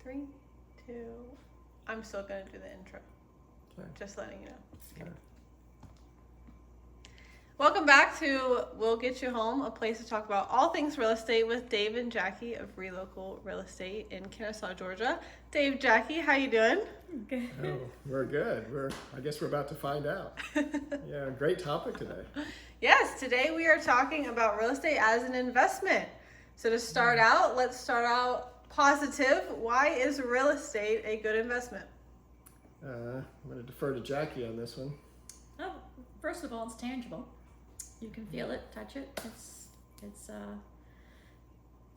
3, 2. I'm still going to do the intro. Okay. Just letting you know. Okay. Welcome back to We'll Get You Home, a place to talk about all things real estate with Dave and Jackie of Relocal Real Estate in Kennesaw, Georgia. Dave, Jackie, how you doing? Good. Oh, we're good. I guess we're about to find out. Yeah, great topic today. Yes, today we are talking about real estate as an investment. So to start out, let's start out positive. Why is real estate a good investment? I'm going to defer to Jackie on this one. Oh, first of all, it's tangible. You can feel it, touch it. It's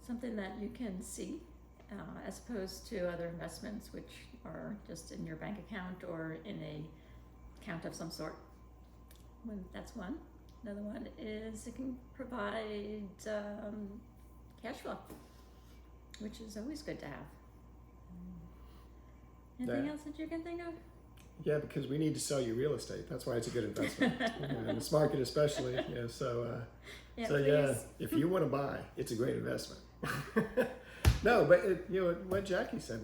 something that you can see, as opposed to other investments, which are just in your bank account or in a account of some sort. That's one. Another one is it can provide cash flow, which is always good to have. Anything else that you can think of? Yeah, because we need to sell you real estate. That's why it's a good investment. In this market especially. Yeah, if you want to buy, it's a great investment. No, but what Jackie said,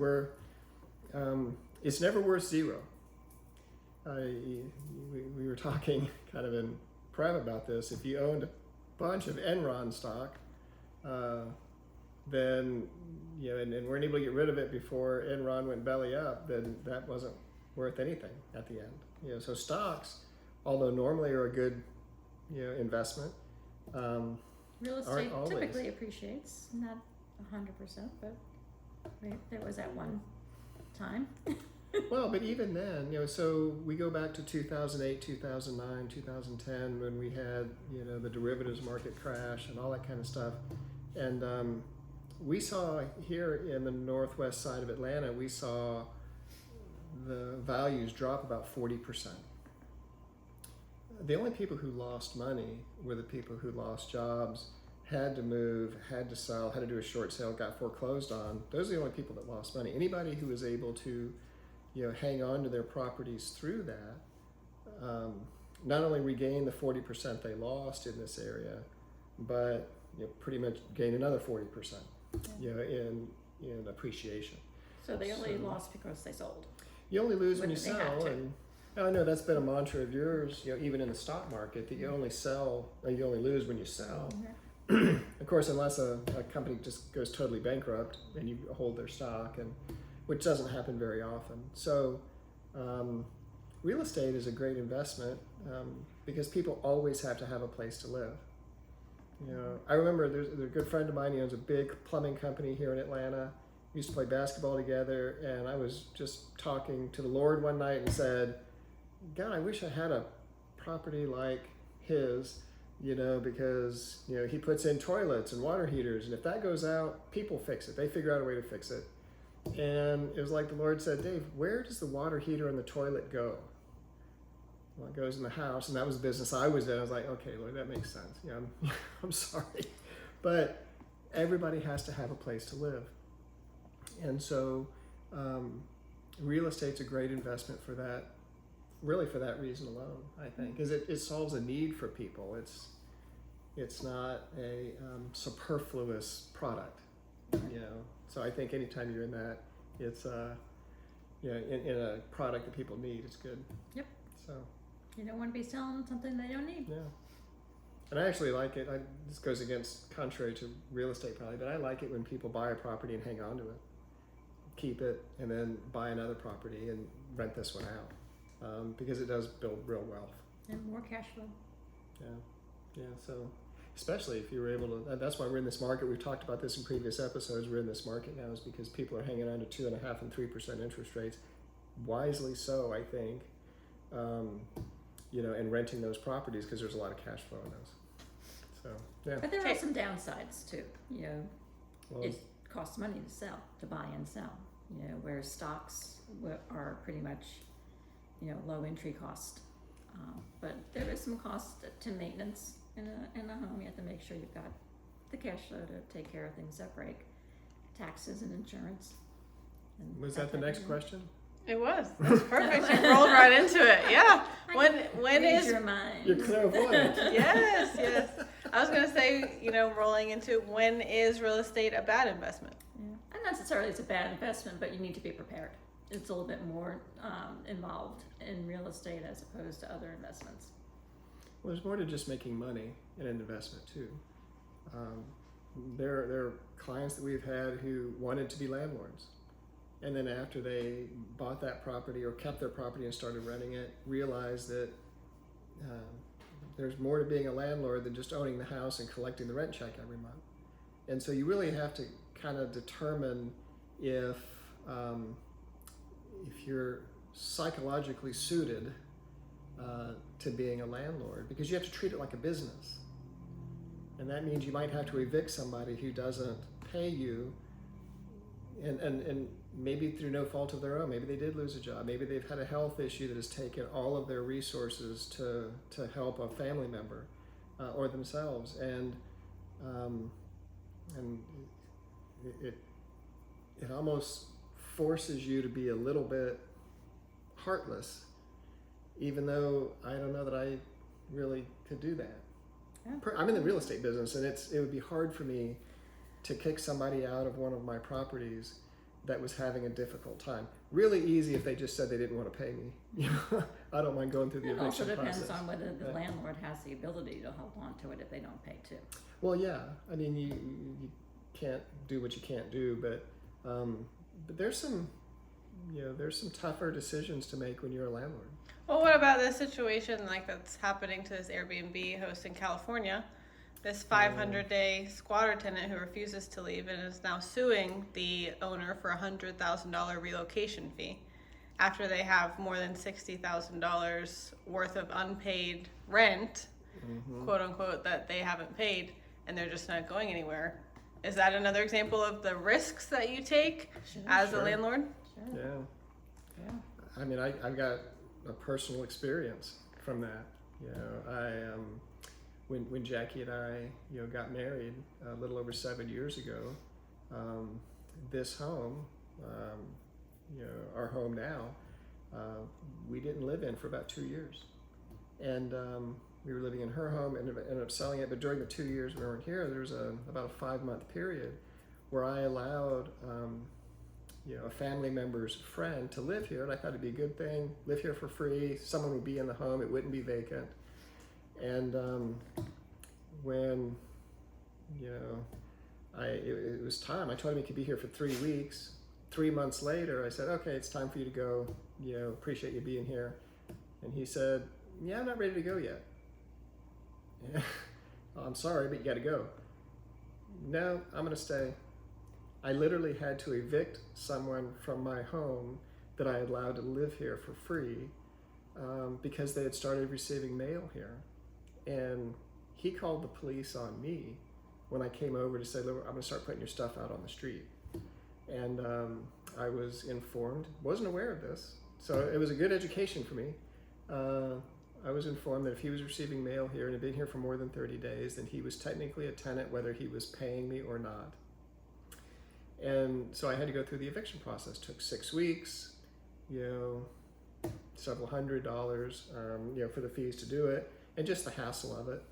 it's never worth zero. We were talking kind of in private about this. If you owned a bunch of Enron stock, then and weren't able to get rid of it before Enron went belly up, then that wasn't worth anything at the end. So stocks, although normally are a good investment, Real estate typically appreciates, not 100%, but there was at one time. Well, but even then, so we go back to 2008, 2009, 2010 when we had, the derivatives market crash and all that kind of stuff. And we saw here in the northwest side of Atlanta, we saw the values drop about 40%. The only people who lost money were the people who lost jobs, had to move, had to sell, had to do a short sale, got foreclosed on. Those are the only people that lost money. Anybody who was able to hang on to their properties through that, not only regain the 40% they lost in this area, but pretty much gain another 40% in appreciation. So they only lost because they sold. You only lose when you They have sell, to. and I know that's been a mantra of yours, even in the stock market, that you only sell, or you only lose when you sell. Of course, unless a company just goes totally bankrupt and you hold their stock, and which doesn't happen very often. So real estate is a great investment because people always have to have a place to live. I remember there's a good friend of mine, he owns a big plumbing company here in Atlanta. We used to play basketball together, and I was just talking to the Lord one night and said, God, I wish I had a property like his, because, he puts in toilets and water heaters, and if that goes out, people fix it. They figure out a way to fix it. And it was like the Lord said, Dave, where does the water heater and the toilet go? Well, it goes in the house, and that was the business I was in. I was like, okay, Lord, that makes sense. I'm sorry. But everybody has to have a place to live. And so real estate's a great investment for that, really for that reason alone, I think, because it solves a need for people. It's not a superfluous product, So I think anytime you're in that, it's in a product that people need, it's good. Yep. So You don't want to be selling something they don't need. yeah. And I actually like it. This goes against contrary to real estate probably, but I like it when people buy a property and hang on to it, keep it, and then buy another property and rent this one out, because it does build real wealth. And more cash flow. Yeah. So especially if you were able to, that's why we're in this market. We've talked about this in previous episodes. We're in this market now is because people are hanging on to 2.5% and 3% interest rates, wisely so, I think. And renting those properties because there's a lot of cash flow in those. So, yeah. But there are some downsides too. Well, It costs money to sell, to buy and sell. Whereas stocks are pretty much, low entry cost. But there is some cost to maintenance in a home. You have to make sure you've got the cash flow to take care of things that break, taxes and insurance. And was that the type of next thing. question? It was. That's perfect. You rolled right into it. Yeah. When Read is your mind. You're clairvoyant. Yes. I was gonna say, rolling into when is real estate a bad investment? Yeah. not necessarily it's a bad investment, but you need to be prepared. It's a little bit more involved in real estate as opposed to other investments. Well, there's more to just making money in an investment too. There are clients that we've had who wanted to be landlords, and then after they bought that property or kept their property and started renting it, realized that there's more to being a landlord than just owning the house and collecting the rent check every month. And so you really have to kind of determine if you're psychologically suited to being a landlord, because you have to treat it like a business. And that means you might have to evict somebody who doesn't pay you, and maybe through no fault of their own. Maybe they did lose a job. Maybe they've had a health issue that has taken all of their resources to help a family member or themselves. And it almost forces you to be a little bit heartless, even though I don't know that I really could do that. Yeah. I'm in the real estate business, and it would be hard for me to kick somebody out of one of my properties that was having a difficult time. Really easy if they just said they didn't want to pay me. I don't mind going through the It also eviction depends process. on whether the But- landlord has the ability to hold on to it if they don't pay too. Well, yeah. I mean, you can't do what you can't do, but there's some tougher decisions to make when you're a landlord. Well, what about this situation like that's happening to this Airbnb host in California? This 500-day squatter tenant who refuses to leave and is now suing the owner for $100,000 relocation fee after they have more than $60,000 worth of unpaid rent, quote unquote, that they haven't paid, and they're just not going anywhere. Is that another example of the risks that you take as a Sure. landlord? Sure. Yeah. I mean, I've got a personal experience from that. When Jackie and I, got married a little over 7 years ago, this home, our home now, we didn't live in for about 2 years, and we were living in her home and ended up selling it. But during the 2 years we weren't here, there was about a 5-month period where I allowed a family member's friend to live here, and I thought it'd be a good thing. Live here for free. Someone would be in the home. It wouldn't be vacant. And when it was time, I told him he could be here for 3 weeks. 3 months later, I said, "Okay, it's time for you to go. Appreciate you being here." And he said, "Yeah, I'm not ready to go yet." Yeah. "I'm sorry, but you got to go." "No, I'm going to stay." I literally had to evict someone from my home that I had allowed to live here for free because they had started receiving mail here. And he called the police on me when I came over to say, "Look, I'm going to start putting your stuff out on the street." And I was informed, wasn't aware of this, so it was a good education for me. I was informed that if he was receiving mail here and had been here for more than 30 days, then he was technically a tenant whether he was paying me or not. And so I had to go through the eviction process. It took 6 weeks, several $100s, for the fees to do it, and just the hassle of it,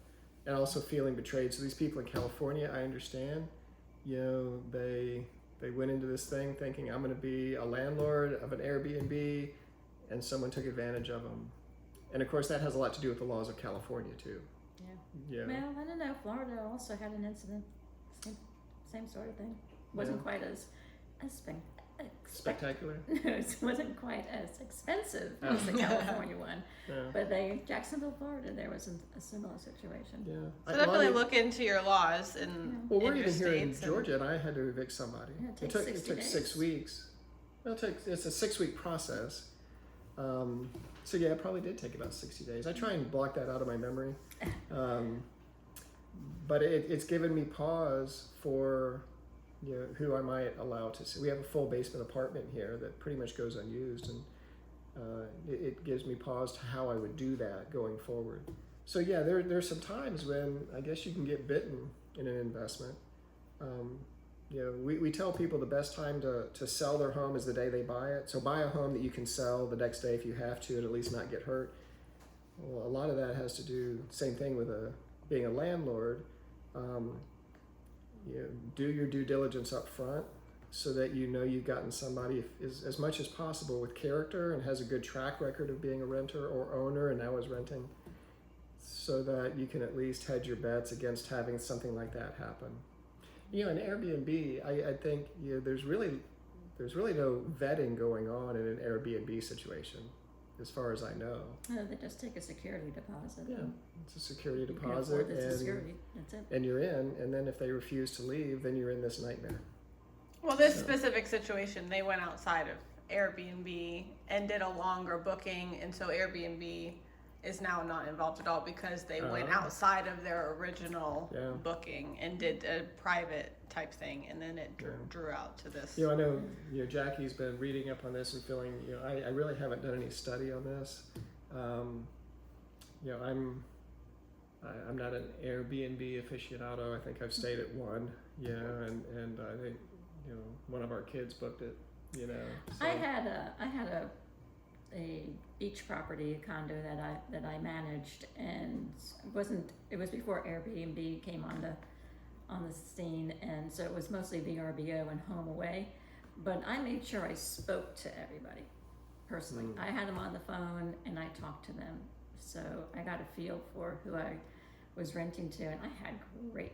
and also feeling betrayed. So these people in California, I understand, they went into this thing thinking I'm going to be a landlord of an Airbnb, and someone took advantage of them. And of course, that has a lot to do with the laws of California too. Yeah. Well, I don't know. Florida also had an incident. Same sort of thing. Wasn't quite as Spectacular. No, it wasn't quite as expensive as the California one. Yeah. But Jacksonville, Florida, there was a similar situation. Yeah. So definitely look into your laws Well, we're in your even here in states. Georgia, and I had to evict somebody. Yeah, it takes took 60 days. 6 weeks. Well, it's a 6-week process. So yeah, it probably did take about 60 days. I try and block that out of my memory. But it's given me pause for who I might allow to see. We have a full basement apartment here that pretty much goes unused, and it gives me pause to how I would do that going forward. So yeah, there's some times when I guess you can get bitten in an investment. We tell people the best time to sell their home is the day they buy it. So buy a home that you can sell the next day if you have to, and at least not get hurt. Well, a lot of that has to do, same thing with being a landlord. Do your due diligence up front. so that you know you've gotten somebody as much as possible with character and has a good track record of being a renter or owner and now is renting, so that you can at least hedge your bets against having something like that happen. You know, in Airbnb, I think there's really no vetting going on in an Airbnb situation, as far as I know. No, they just take a security deposit. Yeah, it's a security You can deposit, afford the and security. That's it. and you're in. And then if they refuse to leave, then you're in this nightmare. Well, this So- specific situation, they went outside of Airbnb and did a longer booking, and so Airbnb is now not involved at all because they went Oh. outside of their original Yeah. booking and did a private type thing, and then it Yeah. drew out to this. I know, Jackie's been reading up on this and feeling, I really haven't done any study on this. I'm not an Airbnb aficionado. I think I've stayed at one, and I think, one of our kids booked it, so. I had a beach property, a condo that I managed, and it was before Airbnb came on the scene, and so it was mostly VRBO and HomeAway, but I made sure I spoke to everybody personally. I had them on the phone and I talked to them, so I got a feel for who I was renting to, and I had great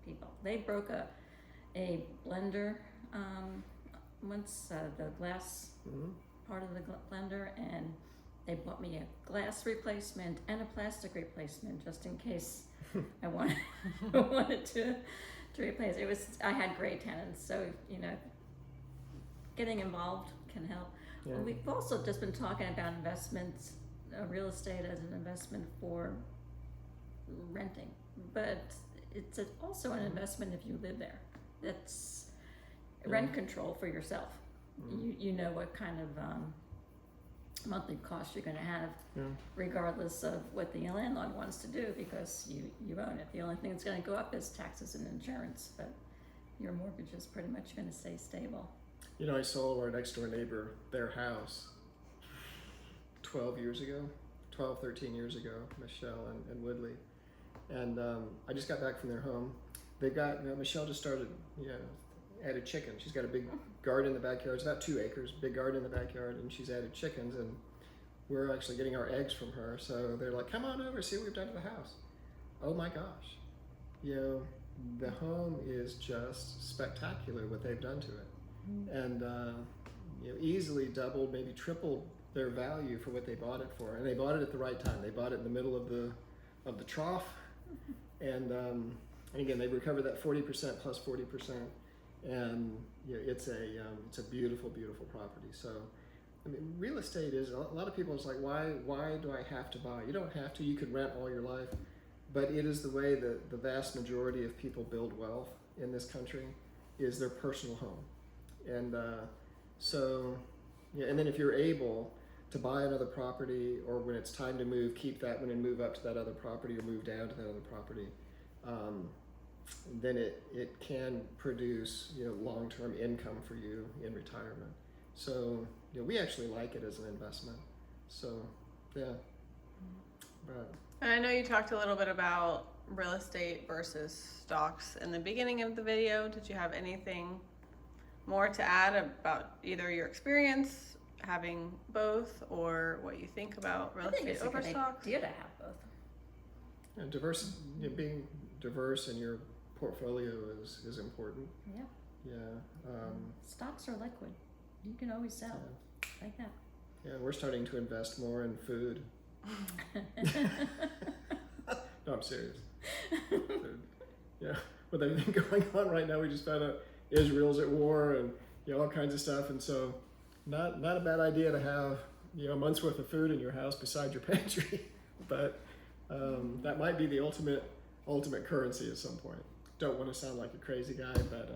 people. They broke a blender once, the glass Mhm. part of the blender, and they bought me a glass replacement and a plastic replacement just in case I wanted to replace it. I had great tenants, so getting involved can help. Yeah. We've also just been talking about investments, real estate as an investment for renting, but it's also an investment if you live there. That's rent control for yourself. You know what kind of monthly cost you're going to have, regardless of what the landlord wants to do, because you own it. The only thing that's going to go up is taxes and insurance, but your mortgage is pretty much going to stay stable. I sold our next door neighbor their house 13 years ago, Michelle and Woodley. And I just got back from their home. They got, Michelle just started, added chicken. She's got a big garden in the backyard. It's about 2 acres, big garden in the backyard, and she's added chickens, and we're actually getting our eggs from her. So they're like, come on over, see what we've done to the house. Oh my gosh. The home is just spectacular what they've done to it. And easily doubled, maybe tripled their value for what they bought it for. And they bought it at the right time. They bought it in the middle of the trough. And again, they recovered that 40% plus 40%. And it's a beautiful, beautiful property. So, real estate is, a lot of people is like, why do I have to buy? You don't have to. You could rent all your life, but it is the way that the vast majority of people build wealth in this country, is their personal home. And and then if you're able to buy another property, or when it's time to move, keep that one and move up to that other property, or move down to that other property, then it can produce long-term income for you in retirement. So we actually like it as an investment. So but And I know you talked a little bit about real estate versus stocks in the beginning of the video. Did you have anything more to add about either your experience having both, or what you think about real I think estate it's a over good stocks? idea to have both. diverse, being diverse in your portfolio is important. Yeah. Stocks are liquid. You can always sell like that. We're starting to invest more in food. No, I'm serious. Food. With everything going on right now, we just found out Israel's at war and all kinds of stuff, and so not a bad idea to have a month's worth of food in your house beside your pantry. But that might be the ultimate currency at some point. Don't want to sound like a crazy guy, but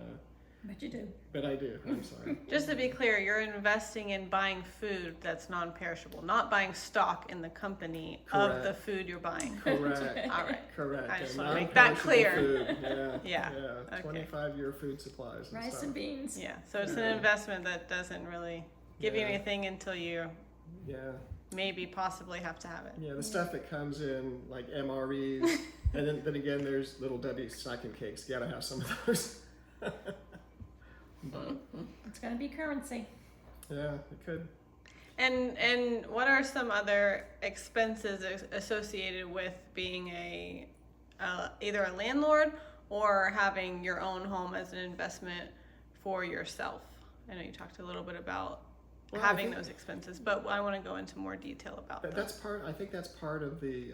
you do. But I do. I'm sorry. Just to be clear, you're investing in buying food that's non-perishable, not buying stock in the company of the Correct. food you're buying. Correct. All right. Correct. I just And wanna make that non-perishable clear. Food. Yeah. Okay. 25-year food supplies. And Rice stuff. and beans. Yeah, so it's an Yeah. investment that doesn't really give you Yeah. anything until you Yeah. maybe possibly have to have it. Yeah, the stuff that comes in like MREs, and then again, there's Little Debbie stocking cakes. You gotta have some of those. But It's gonna be currency. yeah, it could. And what are some other expenses associated with being either a landlord or having your own home as an investment for yourself? I know you talked a little bit about Well, I having think those expenses, but I want to go into more detail about that. that's part. I think that's part of the,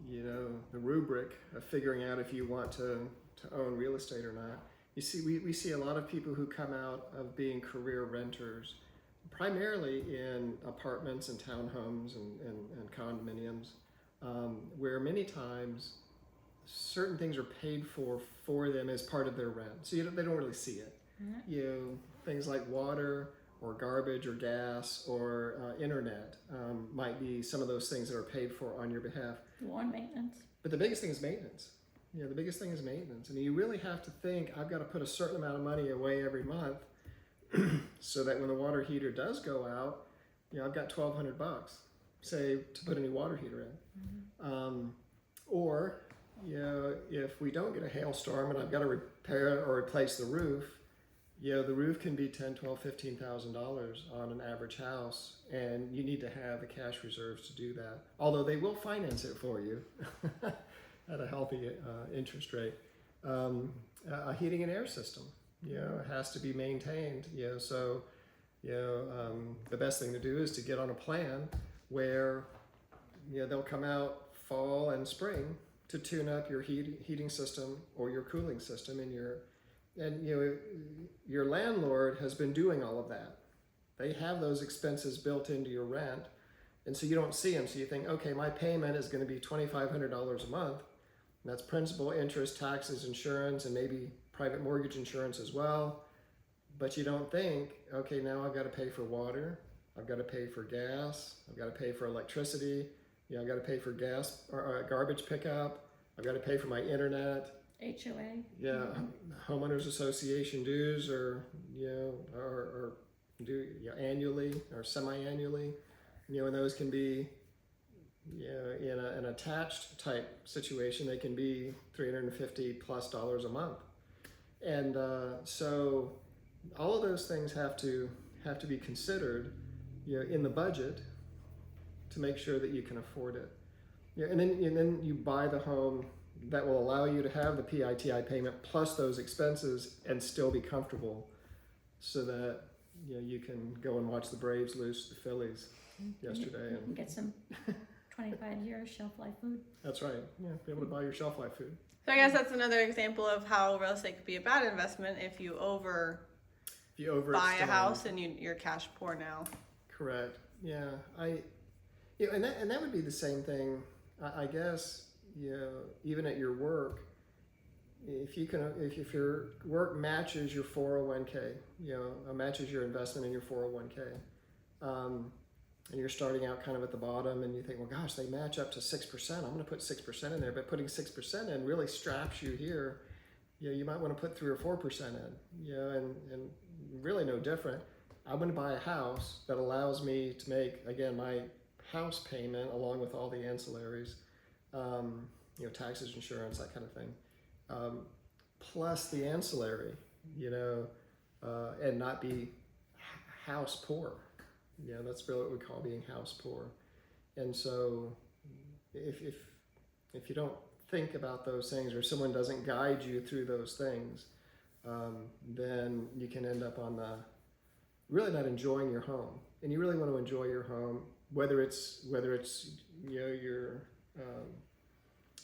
the rubric of figuring out if you want to own real estate or not. You see, we see a lot of people who come out of being career renters, primarily in apartments and townhomes and condominiums, where many times certain things are paid for them as part of their rent. So they don't really see it. Things like water or garbage or gas or internet might be some of those things that are paid for on your behalf. Lawn maintenance. But the biggest thing is maintenance. The biggest thing is maintenance. And you really have to think, I've got to put a certain amount of money away every month so that when the water heater does go out, I've got $1,200, say, to put a new water heater in. Or, if we don't get a hailstorm and I've got to repair or replace the roof, the roof can be $10,000, $12,000, $15,000 on an average house, and you need to have the cash reserves to do that. Although they will finance it for you at a healthy interest rate. A heating and air system, it has to be maintained. So the best thing to do is to get on a plan where they'll come out fall and spring to tune up your heating system or your cooling system in your landlord has been doing all of that. They have those expenses built into your rent, and so you don't see them. So you think, okay, my payment is going to be $2,500 a month. And that's principal, interest, taxes, insurance, and maybe private mortgage insurance as well. But you don't think, okay, now I've got to pay for water, I've got to pay for gas, I've got to pay for electricity, I've got to pay for gas or garbage pickup, I've got to pay for my internet. HOA. Homeowners association dues or due annually or semi-annually, and those can be in an attached type situation, they can be $350+ a month, and so all of those things have to be considered in the budget to make sure that you can afford it. And then you buy the home that will allow you to have the PITI payment plus those expenses and still be comfortable, so that you can go and watch the Braves lose to the Phillies yesterday. You can get some 25-year shelf life food. That's right. Be able to buy your shelf life food. So I guess that's another example of how real estate could be a bad investment if you buy a house and you're cash poor now. Correct. Yeah. And that would be the same thing, I guess. Even at your work, if your work matches your 401k, matches your investment in your 401k, and you're starting out kind of at the bottom, and you think, well, gosh, they match up to 6%. I'm going to put 6% in there, but putting 6% in really straps you here. You might want to put 3 or 4% in. And really no different. I'm going to buy a house that allows me to make, again, my house payment along with all the ancillaries. Taxes, insurance, that kind of thing, plus the ancillary, and not be house poor. That's really what we call being house poor. And so if you don't think about those things, or someone doesn't guide you through those things, then you can end up on really not enjoying your home. And you really want to enjoy your home, whether it's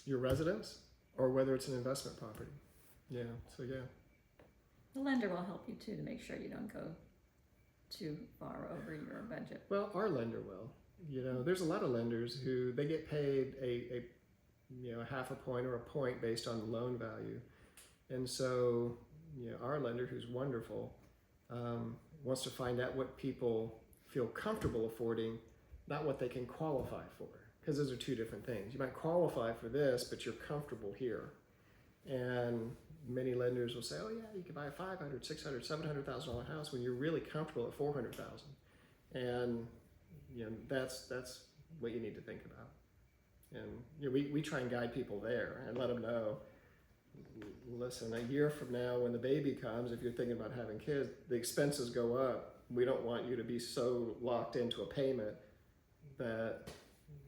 your residence or whether it's an investment property. The lender will help you too to make sure you don't go too far over your budget. Well, our lender will. There's a lot of lenders who they get paid a half a point or a point based on the loan value, and so our lender, who's wonderful, wants to find out what people feel comfortable affording, not what they can qualify for. Because those are two different things. You might qualify for this, but you're comfortable here. And many lenders will say, oh yeah, you can buy a $500,000, $600,000, $700,000 house when you're really comfortable at $400,000. And that's what you need to think about. And we try and guide people there and let them know, listen, a year from now when the baby comes, if you're thinking about having kids, the expenses go up. We don't want you to be so locked into a payment that,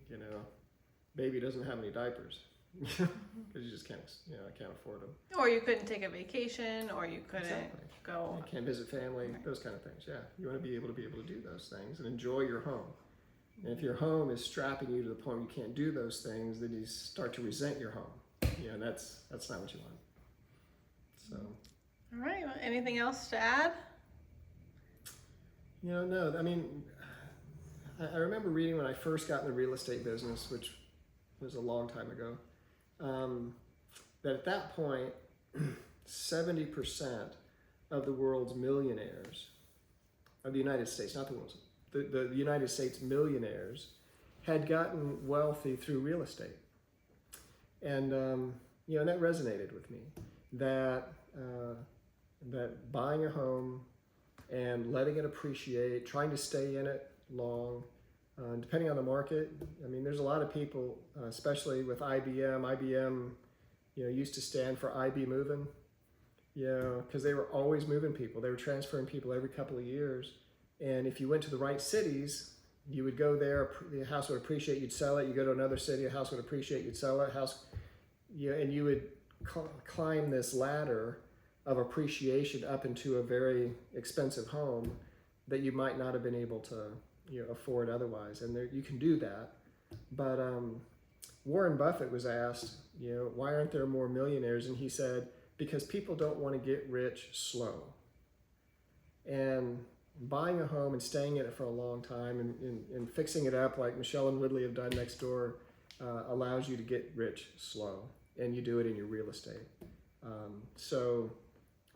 you know, baby doesn't have any diapers. Because you just can't, you know, I can't afford them. Or you couldn't take a vacation, or you couldn't Exactly. go. You can't visit family, Right. those kind of things. Yeah, you want to be able to do those things and enjoy your home. And if your home is strapping you to the point where you can't do those things, then you start to resent your home. You know, and that's not what you want. So, All right. Well, anything else to add? you know, no, I mean, I remember reading when I first got in the real estate business, which was a long time ago, that at that point, 70% of the world's millionaires, of the United States, not the world's, the United States millionaires had gotten wealthy through real estate. And, you know, and that resonated with me, that buying a home and letting it appreciate, trying to stay in it long, depending on the market. I mean, there's a lot of people, especially with IBM. IBM, you know, used to stand for IB moving, you know, because they were always moving people. They were transferring people every couple of years. And if you went to the right cities, you would go there, the house would appreciate, you'd sell it. You go to another city, a house would appreciate, you'd sell it. And you would climb this ladder of appreciation up into a very expensive home that you might not have been able to, you know, afford otherwise. And there, you can do that. But Warren Buffett was asked, you know, why aren't there more millionaires? And he said, because people don't want to get rich slow. And buying a home and staying in it for a long time and fixing it up like Michelle and Ridley have done next door allows you to get rich slow. And you do it in your real estate. So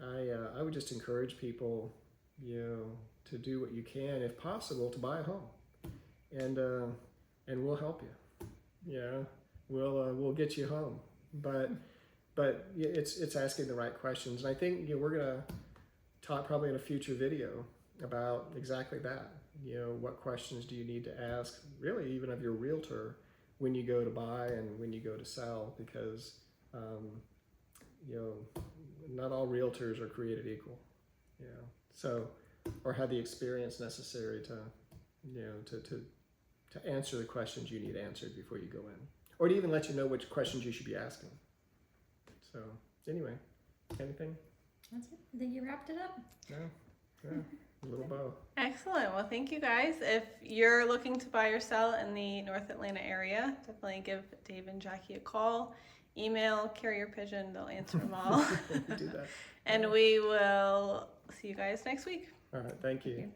I would just encourage people, you know, to do what you can, if possible, to buy a home, and we'll help you. Yeah, we'll get you home, but it's asking the right questions, and I think, you know, we're gonna talk probably in a future video about exactly that. You know, what questions do you need to ask, really, even of your realtor when you go to buy and when you go to sell, because you know, not all realtors are created equal. You know, so, or have the experience necessary to, you know, to answer the questions you need answered before you go in, or to even let you know which questions you should be asking. So anyway, anything? That's it. I think you wrapped it up. No, yeah, a little bow. Excellent. Well, thank you guys. If you're looking to buy or sell in the North Atlanta area, definitely give Dave and Jackie a call. Email, carrier pigeon, they'll answer them all. We do that. And we will see you guys next week. All right, thank you. Thank you.